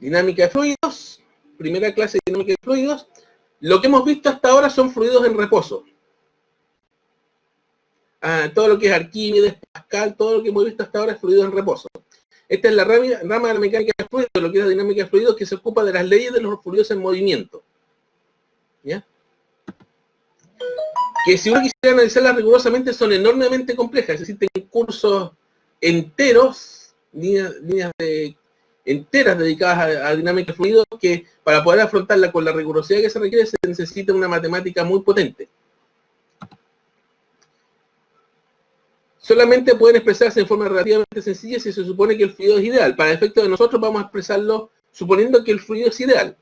Dinámica de fluidos, primera clase de dinámica de fluidos. Lo que hemos visto hasta ahora son fluidos en reposo. Todo lo que es Arquímedes, Pascal, todo lo que hemos visto hasta ahora es fluidos en reposo. Esta es la rama de la mecánica de fluidos, lo que es la dinámica de fluidos, que se ocupa de las leyes de los fluidos en movimiento. ¿Ya? Que si uno quisiera analizarlas rigurosamente son enormemente complejas, existen cursos enteros, líneas enteras dedicadas a dinámica de fluidos, que para poder afrontarla con la rigurosidad que se requiere se necesita una matemática muy potente. Solamente pueden expresarse en forma relativamente sencilla si se supone que el fluido es ideal. Para efecto de nosotros vamos a expresarlo suponiendo que el fluido es ideal.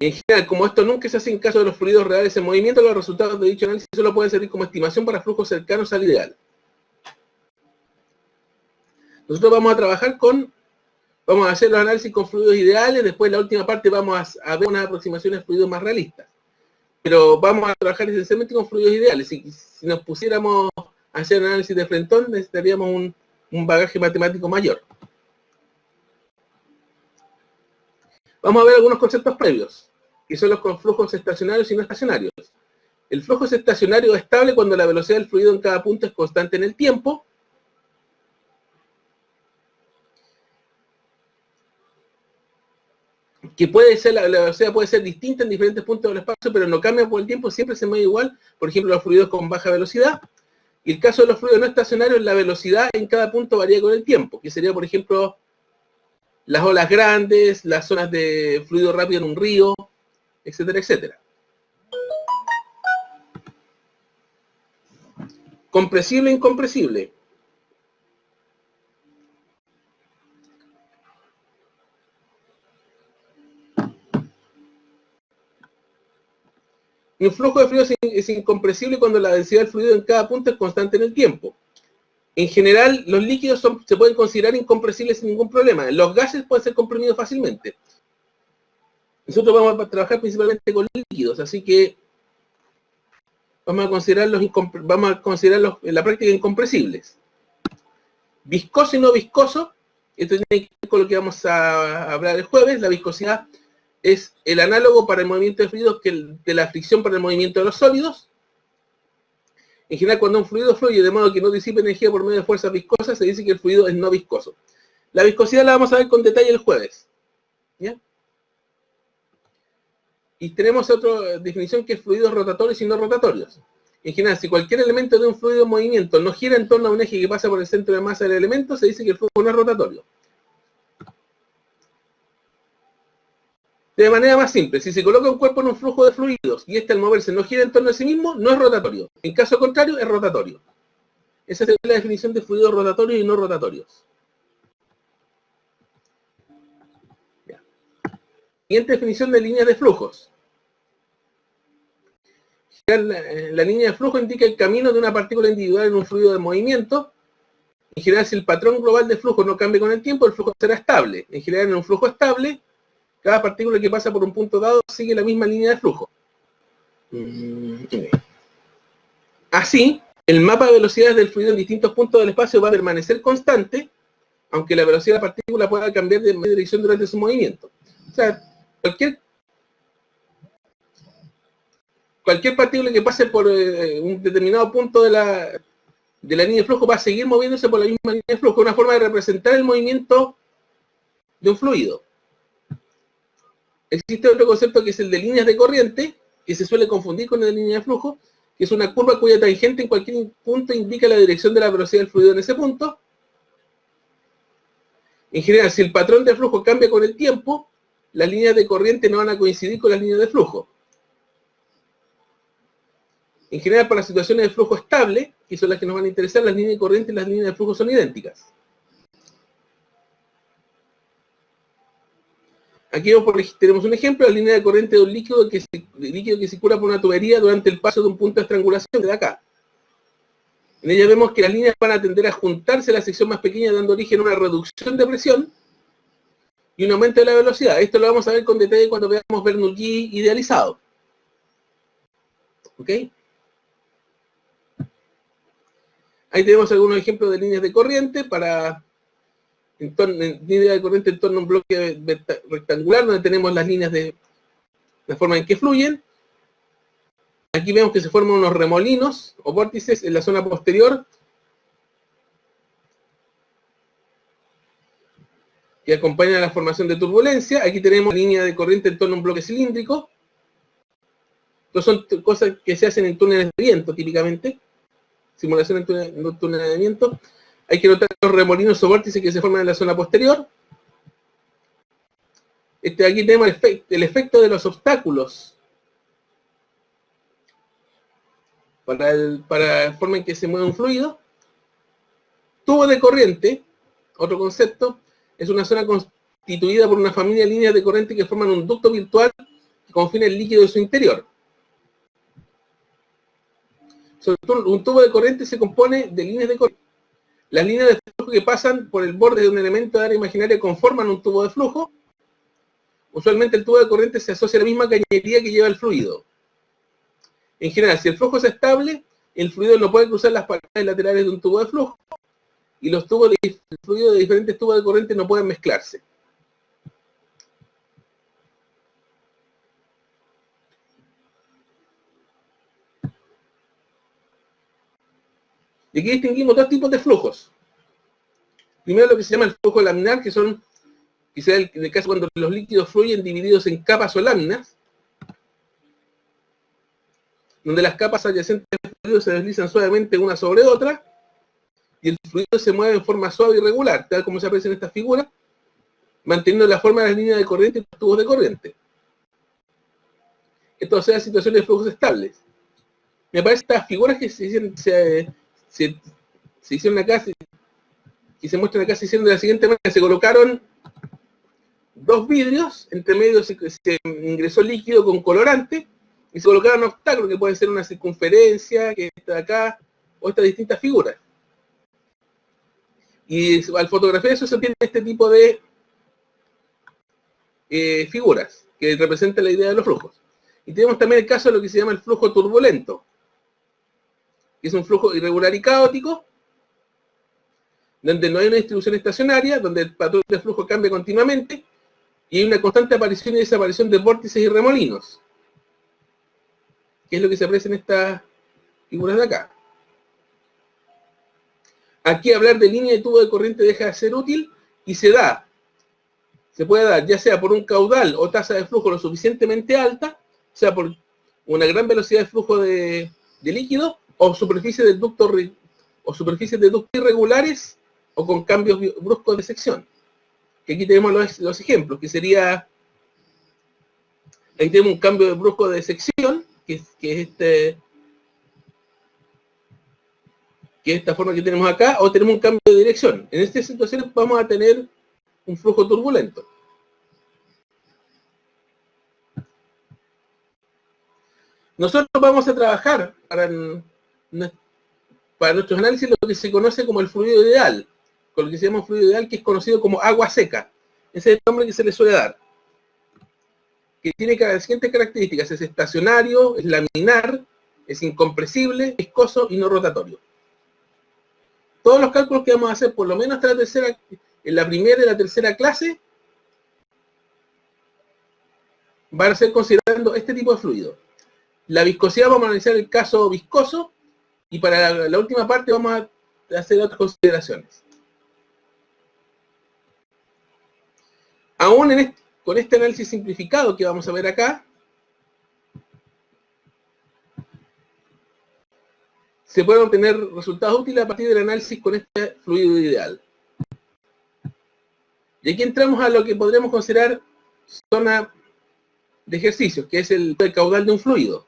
En general, como esto nunca se hace en caso de los fluidos reales en movimiento, los resultados de dicho análisis solo pueden servir como estimación para flujos cercanos al ideal. Nosotros vamos a hacer los análisis con fluidos ideales, después en la última parte vamos a ver unas aproximaciones de fluidos más realistas. Pero vamos a trabajar esencialmente con fluidos ideales. Si nos pusiéramos a hacer un análisis de frentón, necesitaríamos un bagaje matemático mayor. Vamos a ver algunos conceptos previos, que son los flujos estacionarios y no estacionarios. El flujo es estacionario estable cuando la velocidad del fluido en cada punto es constante en el tiempo. Que puede ser, la velocidad puede ser distinta en diferentes puntos del espacio, pero no cambia por el tiempo, siempre se mueve igual. Por ejemplo, los fluidos con baja velocidad. Y el caso de los fluidos no estacionarios, la velocidad en cada punto varía con el tiempo, que sería, por ejemplo, las olas grandes, las zonas de fluido rápido en un río, etcétera, etcétera. Compresible e incompresible. Un flujo de fluido es incompresible cuando la densidad del fluido en cada punto es constante en el tiempo. En general, los líquidos se pueden considerar incompresibles sin ningún problema. Los gases pueden ser comprimidos fácilmente. Nosotros vamos a trabajar principalmente con líquidos, así que vamos a considerarlos en la práctica incompresibles. Viscoso y no viscoso, esto tiene que ver con lo que vamos a hablar el jueves. La viscosidad es el análogo para el movimiento de fluidos de la fricción para el movimiento de los sólidos. En general, cuando un fluido fluye de modo que no disipe energía por medio de fuerzas viscosas, se dice que el fluido es no viscoso. La viscosidad la vamos a ver con detalle el jueves. ¿Ya? Y tenemos otra definición que es fluidos rotatorios y no rotatorios. En general, si cualquier elemento de un fluido en movimiento no gira en torno a un eje que pasa por el centro de masa del elemento, se dice que el flujo no es rotatorio. De manera más simple, si se coloca un cuerpo en un flujo de fluidos y este al moverse no gira en torno a sí mismo, no es rotatorio. En caso contrario, es rotatorio. Esa es la definición de fluidos rotatorios y no rotatorios. Ya. Siguiente definición de líneas de flujos. La línea de flujo indica el camino de una partícula individual en un fluido de movimiento. En general, si el patrón global de flujo no cambia con el tiempo, el flujo será estable. En general, en un flujo estable, cada partícula que pasa por un punto dado sigue la misma línea de flujo. Así, el mapa de velocidades del fluido en distintos puntos del espacio va a permanecer constante, aunque la velocidad de la partícula pueda cambiar de dirección durante su movimiento. O sea, cualquier partícula que pase por un determinado punto de la línea de flujo va a seguir moviéndose por la misma línea de flujo, una forma de representar el movimiento de un fluido. Existe otro concepto que es el de líneas de corriente, que se suele confundir con el de línea de flujo, que es una curva cuya tangente en cualquier punto indica la dirección de la velocidad del fluido en ese punto. En general, si el patrón de flujo cambia con el tiempo, las líneas de corriente no van a coincidir con las líneas de flujo. En general, para situaciones de flujo estable, que son las que nos van a interesar, las líneas de corriente y las líneas de flujo son idénticas. Aquí tenemos un ejemplo, la línea de corriente de un líquido que circula por una tubería durante el paso de un punto de estrangulación, de acá. En ella vemos que las líneas van a tender a juntarse a la sección más pequeña, dando origen a una reducción de presión y un aumento de la velocidad. Esto lo vamos a ver con detalle cuando veamos Bernoulli idealizado. ¿Ok? Ahí tenemos algunos ejemplos de líneas de corriente línea de corriente en torno a un bloque rectangular donde tenemos las líneas de la forma en que fluyen. Aquí vemos que se forman unos remolinos o vórtices en la zona posterior que acompañan a la formación de turbulencia. Aquí tenemos línea de corriente en torno a un bloque cilíndrico. Estas son cosas que se hacen en túneles de viento, típicamente. Simulación en túneles de viento. Hay que notar los remolinos o vórtices que se forman en la zona posterior. Aquí tenemos el efecto de los obstáculos para la forma en que se mueve un fluido. Tubo de corriente, otro concepto, es una zona constituida por una familia de líneas de corriente que forman un ducto virtual que confina el líquido de su interior. Un tubo de corriente se compone de líneas de corriente. Las líneas de flujo que pasan por el borde de un elemento de área imaginaria conforman un tubo de flujo. Usualmente el tubo de corriente se asocia a la misma cañería que lleva el fluido. En general, si el flujo es estable, el fluido no puede cruzar las paredes laterales de un tubo de flujo y los tubos de fluido de diferentes tubos de corriente no pueden mezclarse. Y aquí distinguimos dos tipos de flujos. Primero lo que se llama el flujo laminar, que son, quizá en el caso cuando los líquidos fluyen divididos en capas o láminas, donde las capas adyacentes del fluido se deslizan suavemente una sobre otra, y el fluido se mueve en forma suave y regular, tal como se aprecia en esta figura, manteniendo la forma de las líneas de corriente y los tubos de corriente. Esto sea situaciones de flujos estables. Me parece estas figuras que se hicieron acá, y se muestran acá, se hicieron de la siguiente manera: se colocaron dos vidrios, entre medio se ingresó líquido con colorante, y se colocaron obstáculos, que pueden ser una circunferencia, que está acá, o estas distintas figuras. Y al fotografiar eso se obtiene este tipo de figuras, que representan la idea de los flujos. Y tenemos también el caso de lo que se llama el flujo turbulento, que es un flujo irregular y caótico, donde no hay una distribución estacionaria, donde el patrón de flujo cambia continuamente, y hay una constante aparición y desaparición de vórtices y remolinos, que es lo que se aprecia en estas figuras de acá. Aquí hablar de línea de tubo de corriente deja de ser útil y se puede dar ya sea por un caudal o tasa de flujo lo suficientemente alta, o sea por una gran velocidad de flujo de líquido, o superficies de ducto irregulares, o con cambios bruscos de sección. Que aquí tenemos los ejemplos, que sería, ahí tenemos un cambio brusco de sección, que es esta forma que tenemos acá, o tenemos un cambio de dirección. En estas situaciones vamos a tener un flujo turbulento. Nosotros vamos a trabajar para nuestros análisis lo que se conoce como el fluido ideal, con lo que se llama un fluido ideal, que es conocido como agua seca. Ese es el nombre que se le suele dar. Que tiene las siguientes características: es estacionario, es laminar, es incompresible, viscoso y no rotatorio. Todos los cálculos que vamos a hacer, por lo menos hasta en la primera y la tercera clase, van a ser considerando este tipo de fluido. La viscosidad vamos a analizar el caso viscoso, y para la última parte vamos a hacer otras consideraciones. Aún con este análisis simplificado que vamos a ver acá, se pueden obtener resultados útiles a partir del análisis con este fluido ideal. Y aquí entramos a lo que podríamos considerar zona de ejercicios, que es el caudal de un fluido.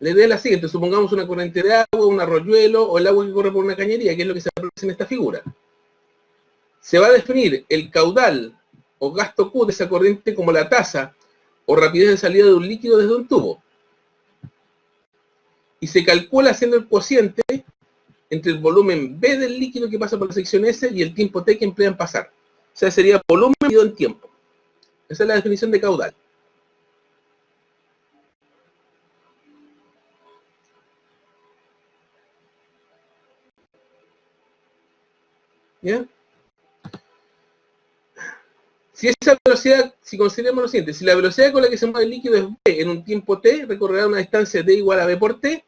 La idea es la siguiente: supongamos una corriente de agua, un arroyuelo, o el agua que corre por una cañería, que es lo que se aprecia en esta figura. Se va a definir el caudal o gasto Q de esa corriente como la tasa o rapidez de salida de un líquido desde un tubo. Y se calcula haciendo el cociente entre el volumen B del líquido que pasa por la sección S y el tiempo T que emplea en pasar. O sea, sería volumen dividido en tiempo. Esa es la definición de caudal. ¿Ya? Si esa velocidad, si consideramos lo siguiente, si la velocidad con la que se mueve el líquido es v en un tiempo t, recorrerá una distancia d igual a v por t,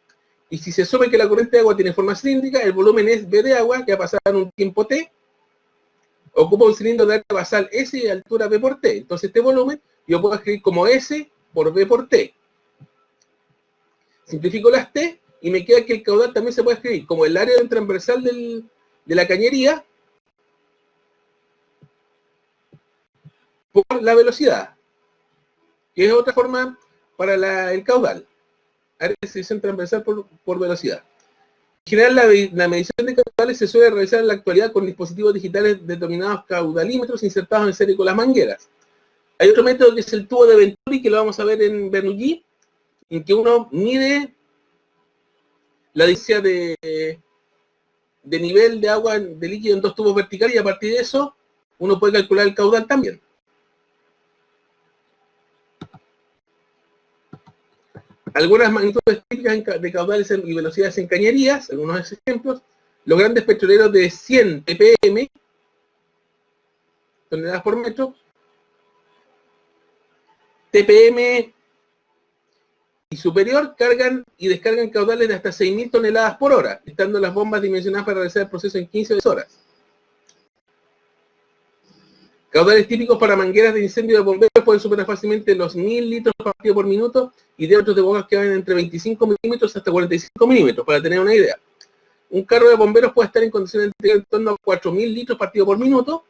y si se asume que la corriente de agua tiene forma cilíndrica, el volumen es v de agua, que ha pasado en un tiempo t, ocupa un cilindro de área basal S y de altura v por t. Entonces este volumen yo puedo escribir como S por v por t. Simplifico las t y me queda que el caudal también se puede escribir como el área transversal de la cañería por la velocidad, que es otra forma para el caudal. Área de sección transversal por velocidad. En general, la medición de caudales se suele realizar en la actualidad con dispositivos digitales denominados caudalímetros insertados en serie con las mangueras. Hay otro método que es el tubo de Venturi, que lo vamos a ver en Bernoulli, en que uno mide la distancia de nivel de agua de líquido en dos tubos verticales y a partir de eso uno puede calcular el caudal también. Algunas magnitudes típicas de caudales y velocidades en cañerías, algunos ejemplos, los grandes petroleros de 100 ppm, toneladas por metro, TPM y superior, cargan y descargan caudales de hasta 6.000 toneladas por hora, estando las bombas dimensionadas para realizar el proceso en 15 horas. Caudales típicos para mangueras de incendio de bomberos pueden superar fácilmente los 1.000 litros partido por minuto y diámetros de bombas que van entre 25 milímetros hasta 45 milímetros, para tener una idea. Un carro de bomberos puede estar en condiciones de entregar en torno a 4.000 litros partido por minuto.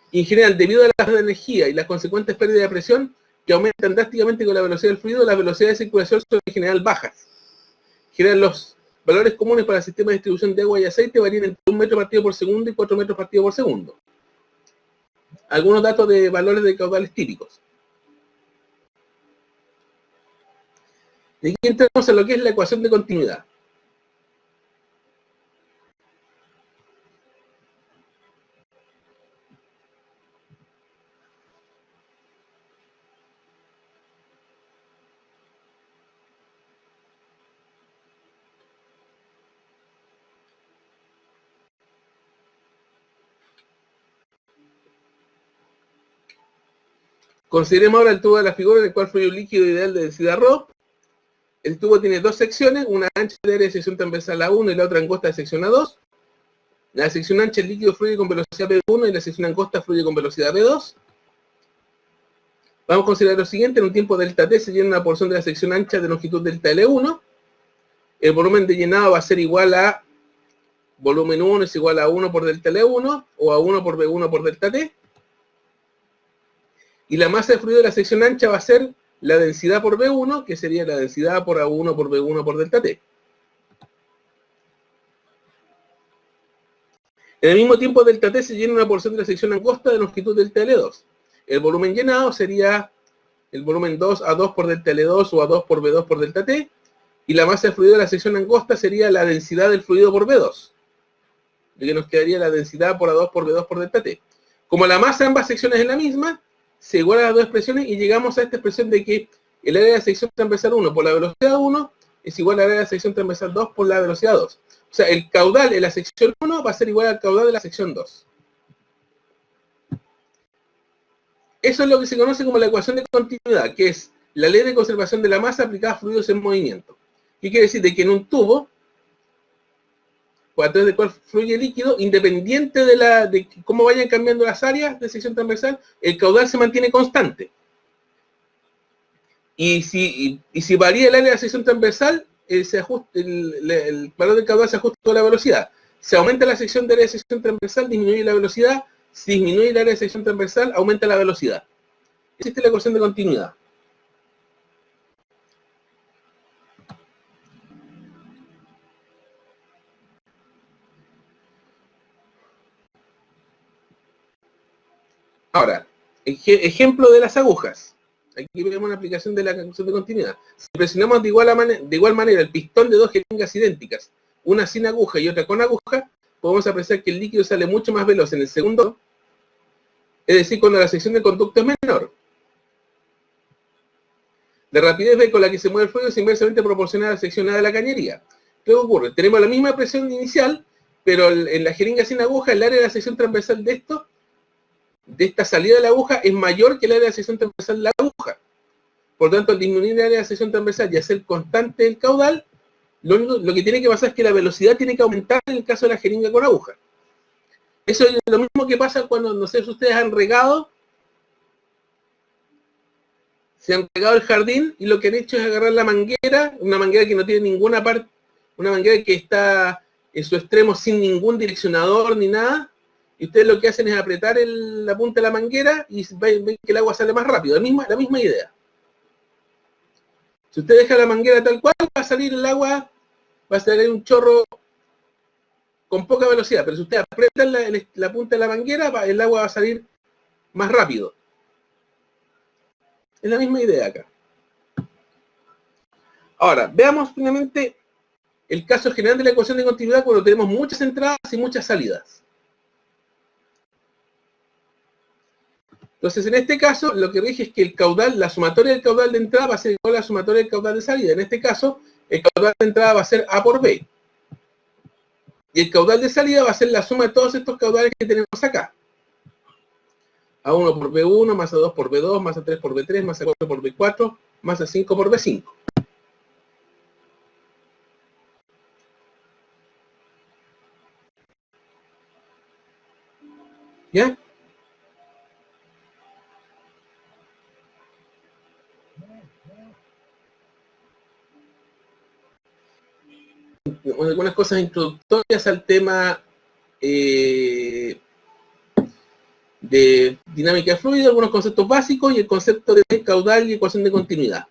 Y en general, debido a la falta de energía y las consecuentes pérdidas de presión, que aumentan drásticamente con la velocidad del fluido, las velocidades de circulación son en general bajas. En general, los valores comunes para el sistema de distribución de agua y aceite varían entre 1 metro partido por segundo y 4 metros partido por segundo. Algunos datos de valores de caudales típicos. Y aquí entramos a lo que es la ecuación de continuidad. Consideremos ahora el tubo de la figura en el cual fluye un líquido ideal de densidad ρ. El tubo tiene dos secciones, una ancha de área de sección transversal A1 y la otra angosta de sección A2. La sección ancha el líquido fluye con velocidad V1 y la sección angosta fluye con velocidad V2. Vamos a considerar lo siguiente: en un tiempo delta T se llena una porción de la sección ancha de longitud delta L1. El volumen de llenado va a ser igual a volumen 1 es igual a 1 por delta L1 o a 1 por V1 por delta T. Y la masa de fluido de la sección ancha va a ser la densidad por V1, que sería la densidad por A1 por V1 por delta T. En el mismo tiempo delta T se llena una porción de la sección angosta de longitud delta L2. El volumen llenado sería el volumen 2 A2 por delta L2 o A2 por V2 por delta T. Y la masa de fluido de la sección angosta sería la densidad del fluido por V2. De que nos quedaría la densidad por A2 por V2 por delta T. Como la masa de ambas secciones es la misma, se igualan las dos expresiones y llegamos a esta expresión de que el área de sección transversal 1 por la velocidad 1 es igual al área de sección transversal 2 por la velocidad 2. O sea, el caudal en la sección 1 va a ser igual al caudal de la sección 2. Eso es lo que se conoce como la ecuación de continuidad, que es la ley de conservación de la masa aplicada a fluidos en movimiento. ¿Qué quiere decir? De que en un tubo, a través del cual fluye líquido, independiente de cómo vayan cambiando las áreas de sección transversal, el caudal se mantiene constante. Y si varía el área de sección transversal, el valor del caudal se ajusta a la velocidad. Si aumenta la sección de área de sección transversal, disminuye la velocidad. Si disminuye el área de sección transversal, aumenta la velocidad. Existe la ecuación de continuidad. Ahora, ejemplo de las agujas. Aquí vemos una aplicación de la ecuación de continuidad. Si presionamos de igual manera el pistón de dos jeringas idénticas, una sin aguja y otra con aguja, podemos apreciar que el líquido sale mucho más veloz en el segundo, es decir, cuando la sección de conducto es menor. La rapidez con la que se mueve el fluido es inversamente proporcional a la sección A de la cañería. ¿Qué ocurre? Tenemos la misma presión inicial, pero en la jeringa sin aguja, el área de la sección transversal de esta salida de la aguja es mayor que el área de la sección transversal de la aguja. Por lo tanto, al disminuir el área de la sección transversal y hacer constante el caudal, lo que tiene que pasar es que la velocidad tiene que aumentar en el caso de la jeringa con aguja. Eso es lo mismo que pasa cuando, no sé si ustedes han regado, se han regado el jardín y lo que han hecho es agarrar la manguera, una manguera que no tiene ninguna parte, una manguera que está en su extremo sin ningún direccionador ni nada, y ustedes lo que hacen es apretar la punta de la manguera y ven que el agua sale más rápido, la misma idea. Si usted deja la manguera tal cual, va a salir el agua, va a salir un chorro con poca velocidad, pero si usted aprieta la punta de la manguera, el agua va a salir más rápido. Es la misma idea acá. Ahora, veamos finalmente el caso general de la ecuación de continuidad cuando tenemos muchas entradas y muchas salidas. Entonces, en este caso, lo que dije es que el caudal, la sumatoria del caudal de entrada va a ser igual a la sumatoria del caudal de salida. En este caso, el caudal de entrada va a ser A por B. Y el caudal de salida va a ser la suma de todos estos caudales que tenemos acá. A1 por B1, más A2 por B2, más A3 por B3, más A4 por B4, más A5 por B5. ¿Ya? Algunas cosas introductorias al tema de dinámica de fluido, algunos conceptos básicos y el concepto de caudal y ecuación de continuidad.